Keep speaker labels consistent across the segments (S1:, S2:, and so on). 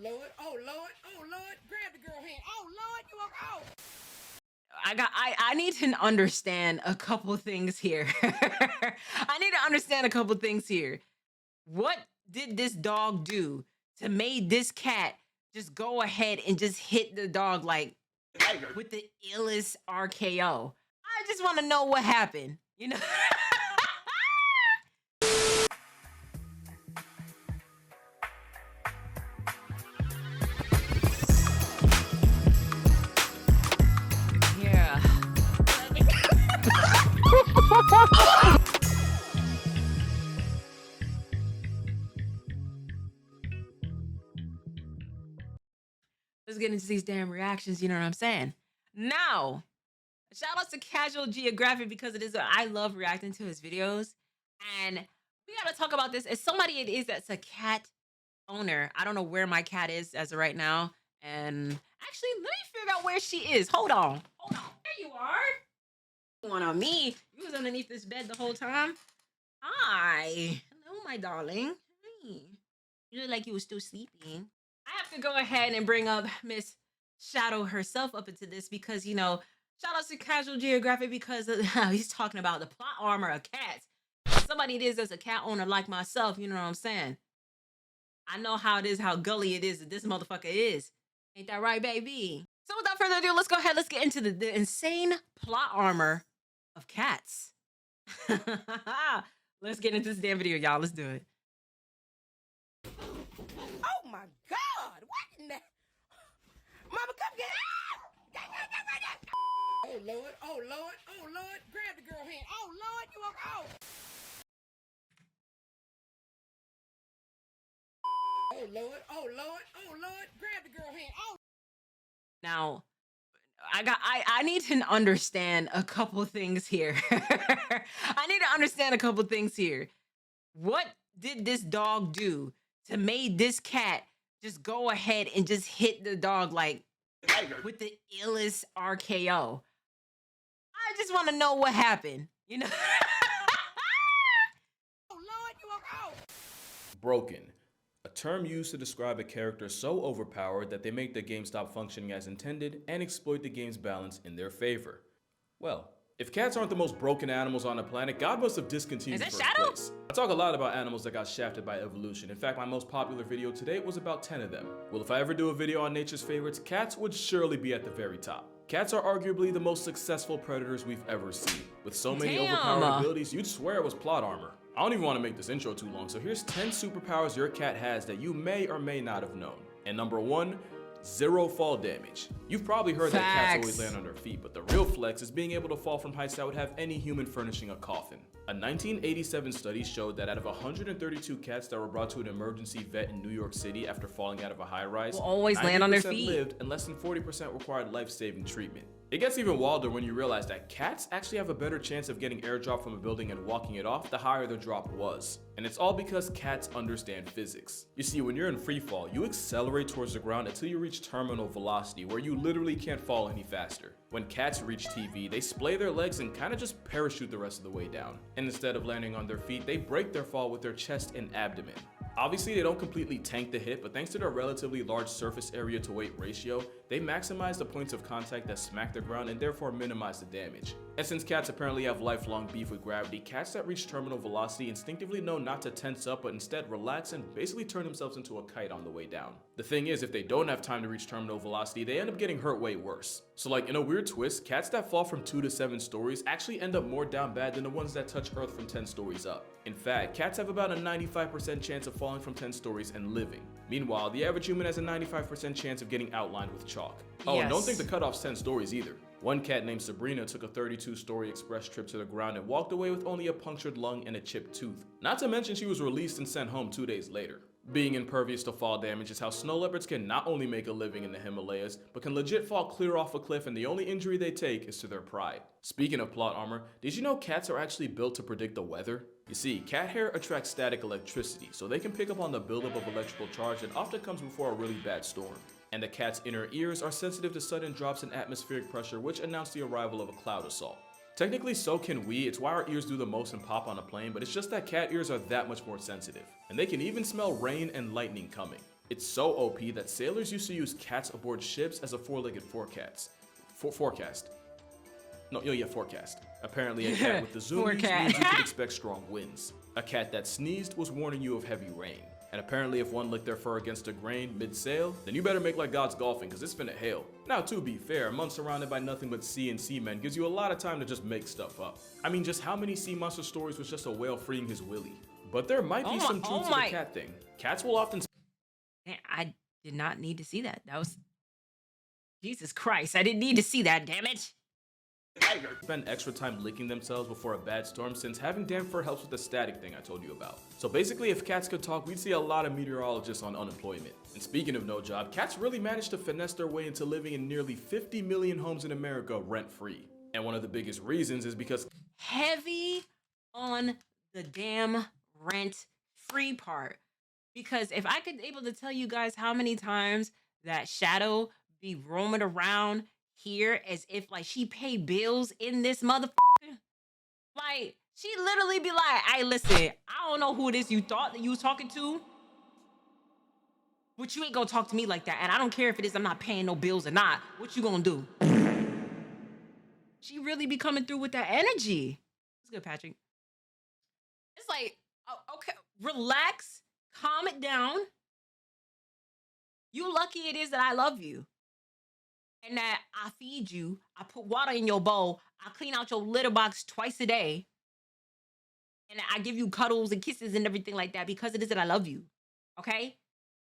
S1: Lord, oh Lord, oh Lord, grab the girl hand. Oh Lord, you are out.
S2: I need to understand a couple things here. I need to understand a couple things here. What did this dog do to make this cat just go ahead and just hit the dog like with the illest RKO? I just want to know what happened, you know? Yeah. Let's get into these damn reactions, you know what I'm saying? Now, shout out to Casual Geographic because it is I love reacting to his videos. And we gotta talk about this. As somebody it is that's a cat owner. I don't know where my cat is as of right now. And actually, let me figure out where she is. Hold on. Hold on. There you are. Going on me. You was underneath this bed the whole time. Hi. Hello, my darling. Hi. You look like you were still sleeping. I have to go ahead and bring up Miss Shadow herself up into this because, you know, shout out to Casual Geographic because he's talking about the plot armor of cats. Somebody it is as a cat owner like myself, you know what I'm saying? I know how it is, how gully it is that this motherfucker is. Ain't that right, baby? So without further ado, let's go ahead. Let's get into the insane plot armor of cats. Let's get into this damn video, y'all. Let's do it.
S1: Oh my God, what in the? Mama, come get it. Oh Lord, oh Lord, oh Lord, grab the girl hand. Oh Lord, you are out. Oh Lord, oh Lord, oh Lord, grab the girl hand. Oh.
S2: Now, I need to understand a couple things here. I need to understand a couple things here. What did this dog do to make this cat just go ahead and just hit the dog like with the illest RKO? I just want to know what happened, you know?
S1: Oh Lord, you are out.
S3: Broken. A term used to describe a character so overpowered that they make the game stop functioning as intended and exploit the game's balance in their favor. Well, if cats aren't the most broken animals on the planet, God must have discontinued
S2: Is that
S3: first
S2: Shadow?
S3: place. I talk a lot about animals that got shafted by evolution. In fact, my most popular video today was about 10 of them. Well, if I ever do a video on nature's favorites, cats would surely be at the very top. Cats are arguably the most successful predators we've ever seen. With so many overpowered abilities, you'd swear it was plot armor. I don't even want to make this intro too long, so here's 10 superpowers your cat has that you may or may not have known. And number 1, 0 fall damage. You've probably heard that cats always land on their feet, but the real flex is being able to fall from heights that would have any human furnishing a coffin. A 1987 study showed that out of 132 cats that were brought to an emergency vet in New York City after falling out of a high-rise,
S2: will always land on their
S3: 90%
S2: feet.
S3: lived and less than 40% required life-saving treatment. It gets even wilder when you realize that cats actually have a better chance of getting airdrop from a building and walking it off the higher the drop was. And it's all because cats understand physics. You see, when you're in free fall, you accelerate towards the ground until you reach terminal velocity, where you literally can't fall any faster. When cats reach TV, they splay their legs and kind of just parachute the rest of the way down. And instead of landing on their feet, they break their fall with their chest and abdomen. Obviously, they don't completely tank the hit, but thanks to their relatively large surface area to weight ratio, they maximize the points of contact that smack the ground and therefore minimize the damage. And since cats apparently have lifelong beef with gravity, cats that reach terminal velocity instinctively know not to tense up but instead relax and basically turn themselves into a kite on the way down. The thing is, if they don't have time to reach terminal velocity, they end up getting hurt way worse. So like in a weird twist, cats that fall from 2 to 7 stories actually end up more down bad than the ones that touch Earth from 10 stories up. In fact, cats have about a 95% chance of falling from 10 stories and living. Meanwhile, the average human has a 95% chance of getting outlined with chalk. Oh,
S2: Yes.
S3: and don't think the cutoff's 10 stories either. One cat named Sabrina took a 32-story express trip to the ground and walked away with only a punctured lung and a chipped tooth. Not to mention she was released and sent home 2 days later. Being impervious to fall damage is how snow leopards can not only make a living in the Himalayas, but can legit fall clear off a cliff and the only injury they take is to their pride. Speaking of plot armor, did you know cats are actually built to predict the weather? You see, cat hair attracts static electricity, so they can pick up on the buildup of electrical charge that often comes before a really bad storm. And the cat's inner ears are sensitive to sudden drops in atmospheric pressure which announce the arrival of a cloud assault. Technically, so can we. It's why our ears do the most and pop on a plane, but it's just that cat ears are that much more sensitive. And they can even smell rain and lightning coming. It's so OP that sailors used to use cats aboard ships as a four-legged forecast. Forecast. Apparently, a cat with the zoomies means you could expect strong winds. A cat that sneezed was warning you of heavy rain. And apparently, if one licked their fur against a grain mid-sail, then you better make like God's golfing, cause it's finna hail. Now, to be fair, a month surrounded by nothing but sea and seamen gives you a lot of time to just make stuff up. I mean, just how many sea monster stories was just a whale freeing his willy? But there might be some truth to the cat thing. Cats will often...
S2: I did not need to see that. That was... Jesus Christ, I didn't need to see that, damn it!
S3: Spend extra time licking themselves before a bad storm, since having damp fur helps with the static thing I told you about. So basically, if cats could talk, we'd see a lot of meteorologists on unemployment. And speaking of no job, cats really managed to finesse their way into living in nearly 50 million homes in America rent-free. And one of the biggest reasons is because
S2: heavy on the damn rent-free part. Because if I could able to tell you guys how many times that Shadow be roaming around here as if like she pay bills in this motherfucker, like she literally be like, "Hey, listen, I don't know who it is you thought that you was talking to, but you ain't gonna talk to me like that, and I don't care if it is I'm not paying no bills or not. What you gonna do?" She really be coming through with that energy. It's good, Patrick. It's like, okay, relax, calm it down. You lucky it is that I love you. And that I feed you, I put water in your bowl, I clean out your litter box twice a day, and I give you cuddles and kisses and everything like that because it is that I love you, okay?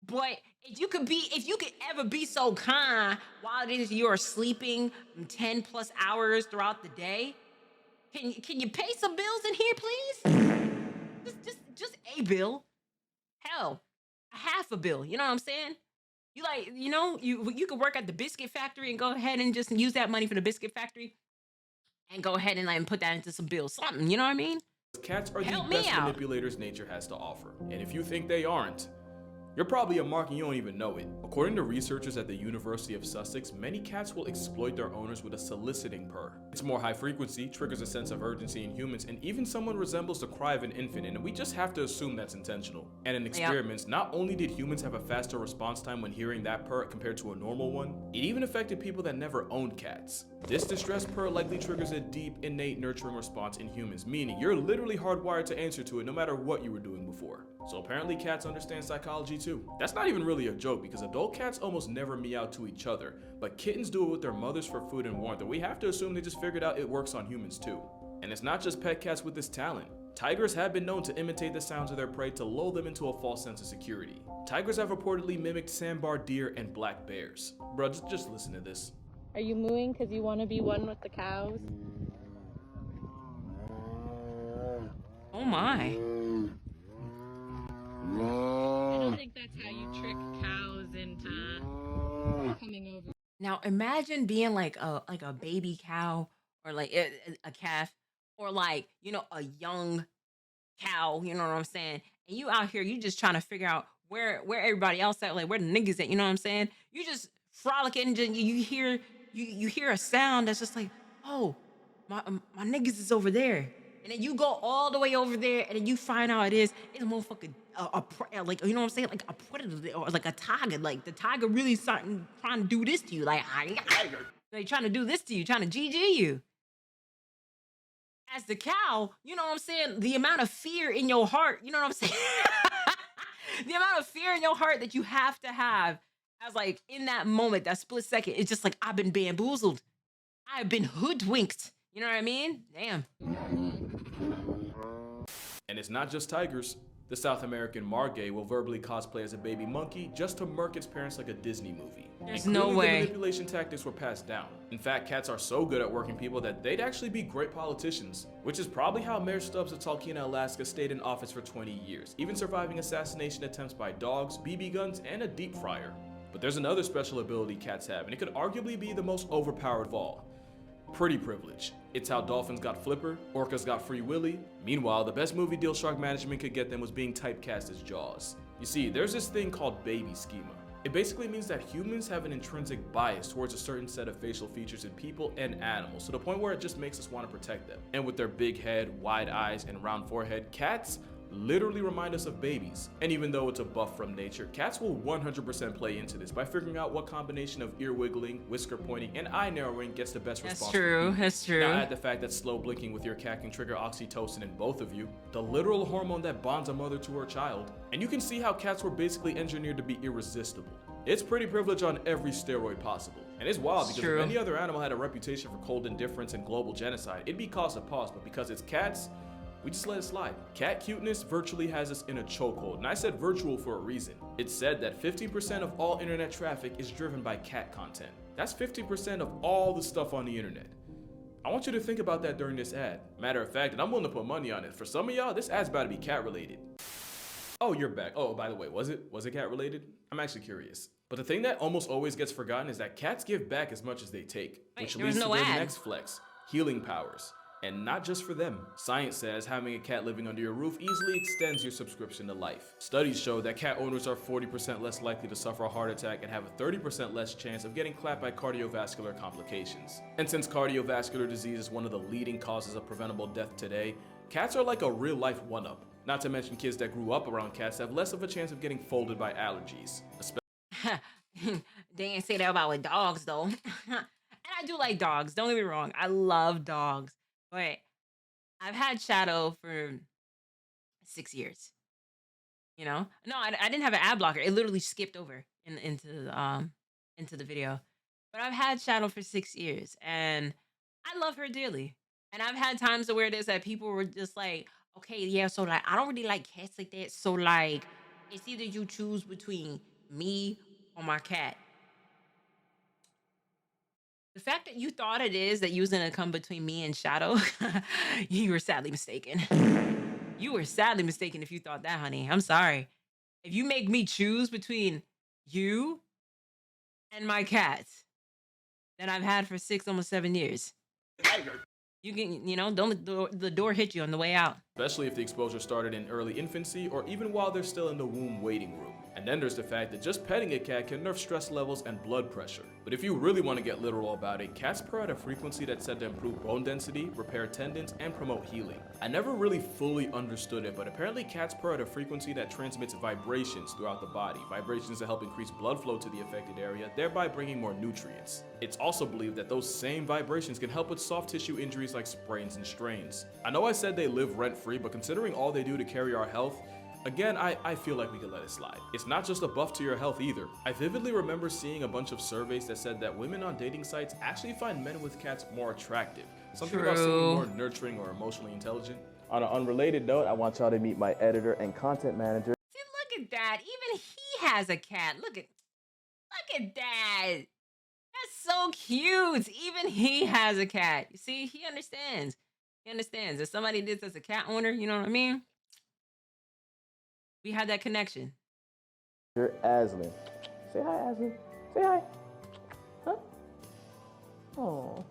S2: But if you could ever be so kind while it is you're sleeping 10 plus hours throughout the day, can you pay some bills in here, please? Just a bill. Hell, a half a bill, you know what I'm saying? You like, you know, you could work at the biscuit factory and go ahead and just use that money for the biscuit factory and go ahead and like put that into some bills, something, you know what I mean?
S3: Cats are the best manipulators nature has to offer. And if you think they aren't, you're probably a mark and you don't even know it. According to researchers at the University of Sussex, many cats will exploit their owners with a soliciting purr. It's more high frequency, triggers a sense of urgency in humans, and even someone resembles the cry of an infant, and we just have to assume that's intentional. And in experiments, not only did humans have a faster response time when hearing that purr compared to a normal one, it even affected people that never owned cats. This distressed purr likely triggers a deep, innate nurturing response in humans, meaning you're literally hardwired to answer to it no matter what you were doing before. So apparently cats understand psychology too. That's not even really a joke because adult cats almost never meow to each other, but kittens do it with their mothers for food and warmth, and we have to assume they just figured out it works on humans too. And it's not just pet cats with this talent. Tigers have been known to imitate the sounds of their prey to lull them into a false sense of security. Tigers have reportedly mimicked sandbar deer and black bears. Bro, just listen to this.
S4: Are you mooing because you want to be one with the cows?
S2: Oh my.
S4: I don't think that's how you trick cows into coming over.
S2: Now imagine being like a baby cow or like a calf or like, you know, a young cow, you know what I'm saying? And you out here, you just trying to figure out where everybody else at, like where the niggas at, you know what I'm saying? You just frolicking, you hear a sound that's just like, oh, my niggas is over there. And then you go all the way over there, and then you find out it's a motherfucker, like, you know what I'm saying? Like a predator or like a tiger. Like the tiger really trying to do this to you. Like, they trying to do this to you, trying to GG you. As the cow, you know what I'm saying? The amount of fear in your heart, you know what I'm saying? The amount of fear in your heart that you have to have as like in that moment, that split second, it's just like, I've been bamboozled. I've been hoodwinked. You know what I mean? Damn.
S3: And it's not just tigers. The South American margay will verbally cosplay as a baby monkey just to murk its parents like a Disney movie.
S2: There's
S3: and
S2: no way.
S3: The manipulation tactics were passed down. In fact, cats are so good at working people that they'd actually be great politicians, which is probably how Mayor Stubbs of Talkeetna, Alaska stayed in office for 20 years, even surviving assassination attempts by dogs, BB guns, and a deep fryer. But there's another special ability cats have, and it could arguably be the most overpowered of all. Pretty privilege. It's how dolphins got Flipper, orcas got Free Willy. Meanwhile, the best movie deal shark management could get them was being typecast as Jaws. You see, there's this thing called baby schema. It basically means that humans have an intrinsic bias towards a certain set of facial features in people and animals, to the point where it just makes us want to protect them. And with their big head, wide eyes, and round forehead, cats literally remind us of babies. And even though it's a buff from nature, cats will 100% play into this by figuring out what combination of ear wiggling, whisker pointing, and eye narrowing gets the best response.
S2: That's true.
S3: Now add the fact that slow blinking with your cat can trigger oxytocin in both of you, the literal hormone that bonds a mother to her child. And you can see how cats were basically engineered to be irresistible. It's pretty privilege on every steroid possible. And it's wild because if any other animal had a reputation for cold indifference and global genocide, it'd be cause of pause, but because it's cats, we just let it slide. Cat cuteness virtually has us in a chokehold, and I said virtual for a reason. It's said that 50% of all internet traffic is driven by cat content. That's 50% of all the stuff on the internet. I want you to think about that during this ad. Matter of fact, and I'm willing to put money on it, for some of y'all, this ad's about to be cat related. Oh, you're back. Oh, by the way, was it cat related? I'm actually curious. But the thing that almost always gets forgotten is that cats give back as much as they take, which leads to their next flex, healing powers. And not just for them. Science says having a cat living under your roof easily extends your subscription to life. Studies show that cat owners are 40% less likely to suffer a heart attack and have a 30% less chance of getting clapped by cardiovascular complications. And since cardiovascular disease is one of the leading causes of preventable death today, cats are like a real-life one-up. Not to mention kids that grew up around cats have less of a chance of getting folded by allergies.
S2: They ain't say that about with dogs though. And I do like dogs, don't get me wrong. I love dogs. But I've had Shadow for 6 years. You know? No, I didn't have an ad blocker. It literally skipped over into the video. But I've had Shadow for 6 years and I love her dearly. And I've had times where it is that people were just like, okay, yeah, so like I don't really like cats like that. So like it's either you choose between me or my cat. The fact that you thought it is that you was gonna come between me and Shadow, you were sadly mistaken. You were sadly mistaken if you thought that, honey. I'm sorry. If you make me choose between you and my cat that I've had for 6, almost 7 years, you can, don't let the door hit you on the way out.
S3: Especially if the exposure started in early infancy or even while they're still in the womb waiting room. And then there's the fact that just petting a cat can nerf stress levels and blood pressure. But if you really want to get literal about it, cats purr at a frequency that's said to improve bone density, repair tendons, and promote healing. I never really fully understood it, but apparently cats purr at a frequency that transmits vibrations throughout the body, vibrations that help increase blood flow to the affected area, thereby bringing more nutrients. It's also believed that those same vibrations can help with soft tissue injuries like sprains and strains. I know I said they live rent-free, but considering all they do to carry our health, again, I feel like we could let it slide. It's not just a buff to your health either. I vividly remember seeing a bunch of surveys that said that women on dating sites actually find men with cats more attractive. Something about seeming more nurturing or emotionally intelligent. On an unrelated note, I want y'all to meet my editor and content manager.
S2: See, look at that. Even he has a cat. Look at that. That's so cute. Even he has a cat. You see, he understands. He understands. If somebody did this as a cat owner, you know what I mean? We had that connection.
S3: You're Aslan. Say hi, Aslan. Say hi. Huh? Oh.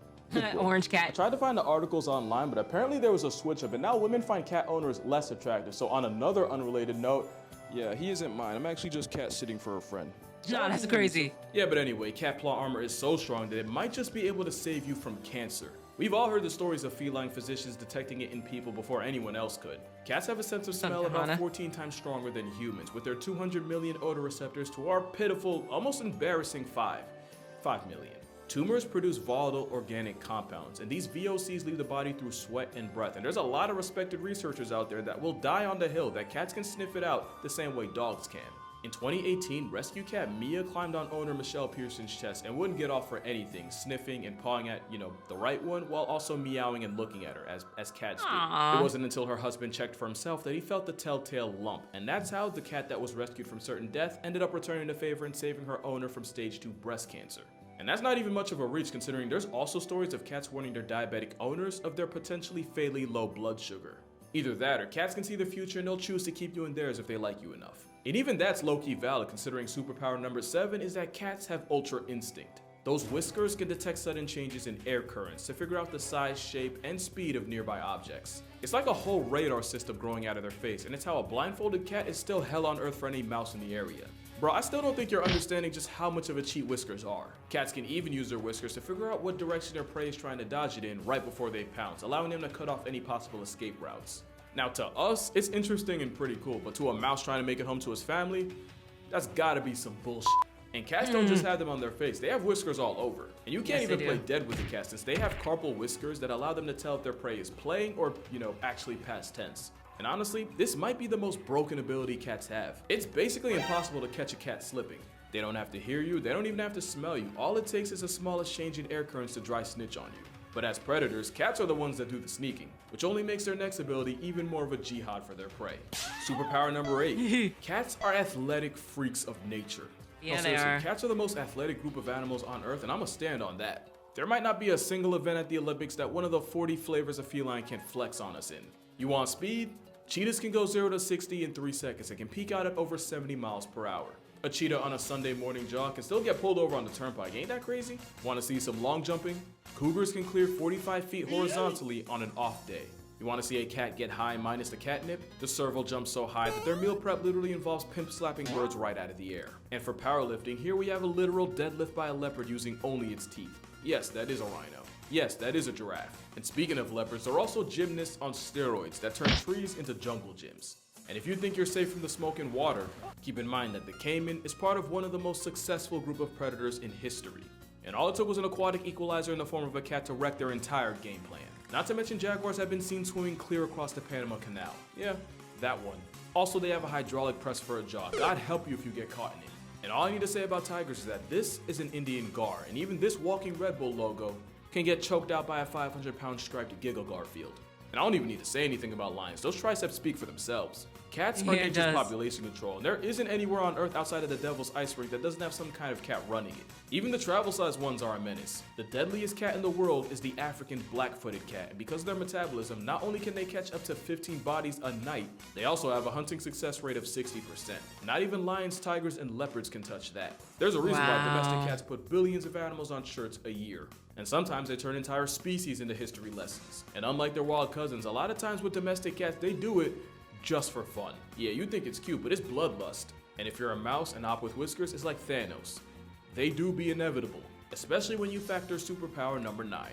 S2: Orange cat.
S3: I tried to find the articles online, but apparently there was a switch up, and now women find cat owners less attractive. So on another unrelated note, yeah, he isn't mine. I'm actually just cat sitting for a friend.
S2: No, that's crazy.
S3: Yeah, but anyway, cat claw armor is so strong that it might just be able to save you from cancer. We've all heard the stories of feline physicians detecting it in people before anyone else could. Cats have a sense of smell about 14 times stronger than humans, with their 200 million odor receptors to our pitiful, almost embarrassing 5 million. Tumors produce volatile organic compounds, and these VOCs leave the body through sweat and breath. And there's a lot of respected researchers out there that will die on the hill that cats can sniff it out the same way dogs can. In 2018, rescue cat Mia climbed on owner Michelle Pearson's chest and wouldn't get off for anything, sniffing and pawing at, the right one, while also meowing and looking at her, as cats do. It wasn't until her husband checked for himself that he felt the telltale lump, and that's how the cat that was rescued from certain death ended up returning the favor and saving her owner from stage 2 breast cancer. And that's not even much of a reach, considering there's also stories of cats warning their diabetic owners of their potentially fatally low blood sugar. Either that, or cats can see the future and they'll choose to keep you in theirs if they like you enough. And even that's low-key valid, considering superpower number 7 is that cats have ultra instinct. Those whiskers can detect sudden changes in air currents to figure out the size, shape, and speed of nearby objects. It's like a whole radar system growing out of their face, and it's how a blindfolded cat is still hell on earth for any mouse in the area. Bro, I still don't think you're understanding just how much of a cheat whiskers are. Cats can even use their whiskers to figure out what direction their prey is trying to dodge it in right before they pounce, allowing them to cut off any possible escape routes. Now to us, it's interesting and pretty cool, but to a mouse trying to make it home to his family, that's gotta be some bullshit. And cats don't just have them on their face, they have whiskers all over. And you can't even play dead with the cat since they have carpal whiskers that allow them to tell if their prey is playing or, actually past tense. And honestly, this might be the most broken ability cats have. It's basically impossible to catch a cat slipping. They don't have to hear you, they don't even have to smell you. All it takes is a small exchange in air currents to dry snitch on you. But as predators, cats are the ones that do the sneaking, which only makes their next ability even more of a jihad for their prey. Superpower number 8. Cats are athletic freaks of nature.
S2: Yeah, they are.
S3: Cats are the most athletic group of animals on Earth, and I'ma stand on that. There might not be a single event at the Olympics that one of the 40 flavors of feline can flex on us in. You want speed? Cheetahs can go 0 to 60 in 3 seconds and can peak out at over 70 miles per hour. A cheetah on a Sunday morning jog can still get pulled over on the turnpike, ain't that crazy? Want to see some long jumping? Cougars can clear 45 feet horizontally on an off day. You want to see a cat get high minus the catnip? The serval jumps so high that their meal prep literally involves pimp slapping birds right out of the air. And for powerlifting, here we have a literal deadlift by a leopard using only its teeth. Yes, that is a rhino. Yes, that is a giraffe. And speaking of leopards, they're also gymnasts on steroids that turn trees into jungle gyms. And if you think you're safe from the smoke and water, keep in mind that the caiman is part of one of the most successful group of predators in history. And all it took was an aquatic equalizer in the form of a cat to wreck their entire game plan. Not to mention jaguars have been seen swimming clear across the Panama Canal. Yeah, that one. Also, they have a hydraulic press for a jaw. God help you if you get caught in it. And all I need to say about tigers is that this is an Indian gar, and even this walking Red Bull logo can get choked out by a 500-pound striped Giggle Garfield. And I don't even need to say anything about lions. Those triceps speak for themselves. Cats are just population control, and there isn't anywhere on Earth outside of the Devil's Ice Rink that doesn't have some kind of cat running it. Even the travel-sized ones are a menace. The deadliest cat in the world is the African black-footed cat, and because of their metabolism, not only can they catch up to 15 bodies a night, they also have a hunting success rate of 60%. Not even lions, tigers, and leopards can touch that. There's a reason why domestic cats put billions of animals on shirts a year. And sometimes they turn entire species into history lessons. And unlike their wild cousins, a lot of times with domestic cats, they do it just for fun. Yeah, you think it's cute, but it's bloodlust. And if you're a mouse and op with whiskers, it's like Thanos. They do be inevitable, especially when you factor superpower number 9.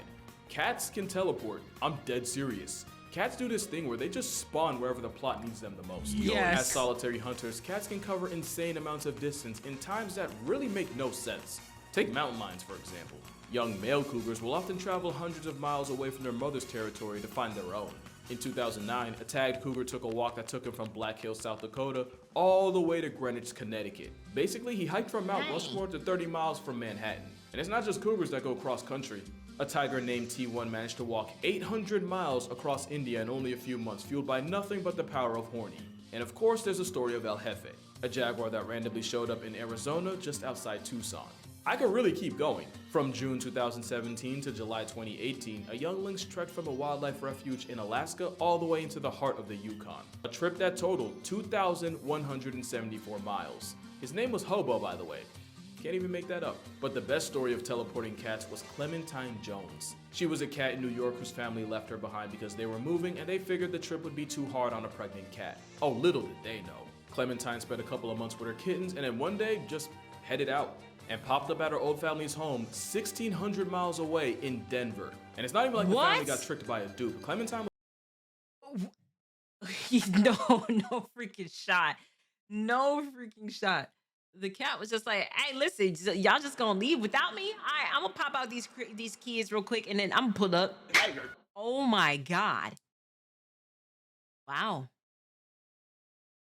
S3: Cats can teleport. I'm dead serious. Cats do this thing where they just spawn wherever the plot needs them the most.
S2: Yes.
S3: As solitary hunters, cats can cover insane amounts of distance in times that really make no sense. Take mountain lions, for example. Young male cougars will often travel hundreds of miles away from their mother's territory to find their own. In 2009, a tagged cougar took a walk that took him from Black Hills, South Dakota, all the way to Greenwich, Connecticut. Basically, he hiked from Mount Rushmore to 30 miles from Manhattan. And it's not just cougars that go cross-country. A tiger named T1 managed to walk 800 miles across India in only a few months, fueled by nothing but the power of horny. And of course, there's a story of El Jefe, a jaguar that randomly showed up in Arizona just outside Tucson. I could really keep going. From June 2017 to July 2018, a young lynx trekked from a wildlife refuge in Alaska all the way into the heart of the Yukon. A trip that totaled 2,174 miles. His name was Hobo, by the way. Can't even make that up. But the best story of teleporting cats was Clementine Jones. She was a cat in New York whose family left her behind because they were moving and they figured the trip would be too hard on a pregnant cat. Oh, little did they know. Clementine spent a couple of months with her kittens and then one day just headed out and popped up at her old family's home 1,600 miles away in Denver. And it's not even like the family got tricked by a dupe. Clementine was
S2: no freaking shot. No freaking shot. The cat was just like, hey, listen, y'all just gonna leave without me? All right, I'm gonna pop out these kids real quick and then I'm gonna pull up. Oh my God. Wow.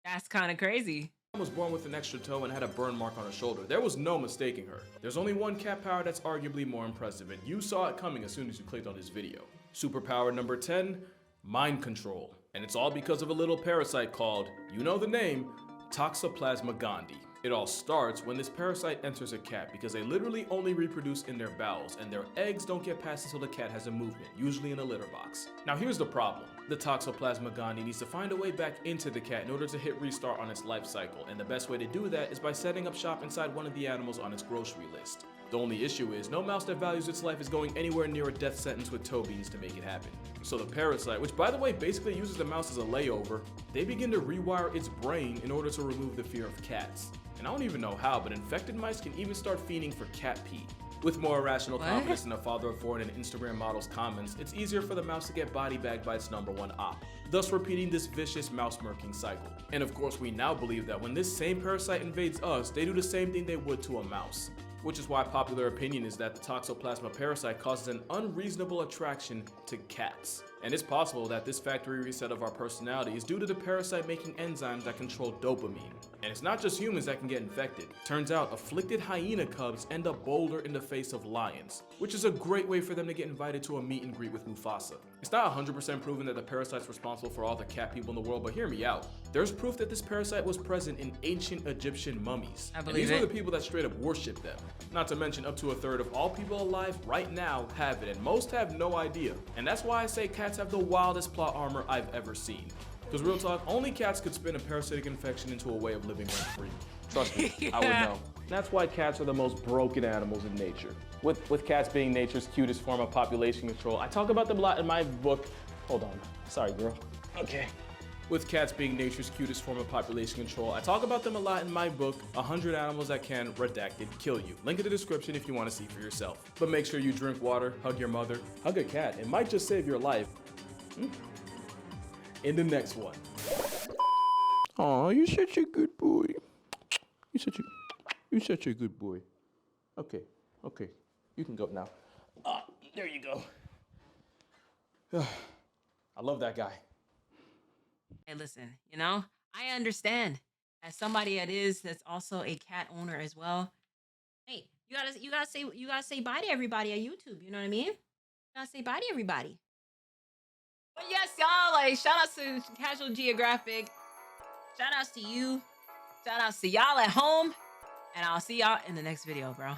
S2: That's kind of crazy.
S3: Was born with an extra toe and had a burn mark on her shoulder. There was no mistaking her. There's only one cat power that's arguably more impressive, and you saw it coming as soon as you clicked on this video. Superpower number 10, mind control. And it's all because of a little parasite called, you know the name, Toxoplasma gondii. It all starts when this parasite enters a cat because they literally only reproduce in their bowels and their eggs don't get past until the cat has a movement, usually in a litter box. Now here's the problem. The Toxoplasma gondii needs to find a way back into the cat in order to hit restart on its life cycle, and the best way to do that is by setting up shop inside one of the animals on its grocery list. The only issue is, no mouse that values its life is going anywhere near a death sentence with toe beans to make it happen. So the parasite, which by the way basically uses the mouse as a layover, they begin to rewire its brain in order to remove the fear of cats. And I don't even know how, but infected mice can even start fiending for cat pee. With more irrational confidence in a father of four and an Instagram model's comments, it's easier for the mouse to get body bagged by its #1 op, thus repeating this vicious mouse-murking cycle. And of course, we now believe that when this same parasite invades us, they do the same thing they would to a mouse. Which is why popular opinion is that the Toxoplasma parasite causes an unreasonable attraction to cats. And it's possible that this factory reset of our personality is due to the parasite making enzymes that control dopamine. And it's not just humans that can get infected. Turns out afflicted hyena cubs end up bolder in the face of lions, which is a great way for them to get invited to a meet and greet with Mufasa. It's not 100% proven that the parasite's responsible for all the cat people in the world, but hear me out. There's proof that this parasite was present in ancient Egyptian mummies.
S2: I
S3: And
S2: believe
S3: these
S2: it.
S3: were the people that straight up worship them. Not to mention up to a third of all people alive right now have it, and most have no idea. And that's why I say cats have the wildest plot armor I've ever seen. Because real talk, only cats could spin a parasitic infection into a way of living rent-free. Trust me, I would know. That's why cats are the most broken animals in nature. With cats being nature's cutest form of population control. I talk about them a lot in my book. Hold on, sorry girl. Okay. With cats being nature's cutest form of population control, I talk about them a lot in my book, 100 Animals That Can, Redacted, Kill You. Link in the description if you want to see for yourself. But make sure you drink water, hug your mother, hug a cat. It might just save your life. In the next one. Aw, you're such a good boy. You're such a good boy. Okay, you can go now. There you go. I love that guy.
S2: Hey, listen, you know, I understand as somebody that's also a cat owner as well. Hey, you gotta say bye to everybody at YouTube. You know what I mean? You gotta say bye to everybody. But yes, y'all, like shout outs to Casual Geographic. Shout outs to you. Shout outs to y'all at home. And I'll see y'all in the next video, bro.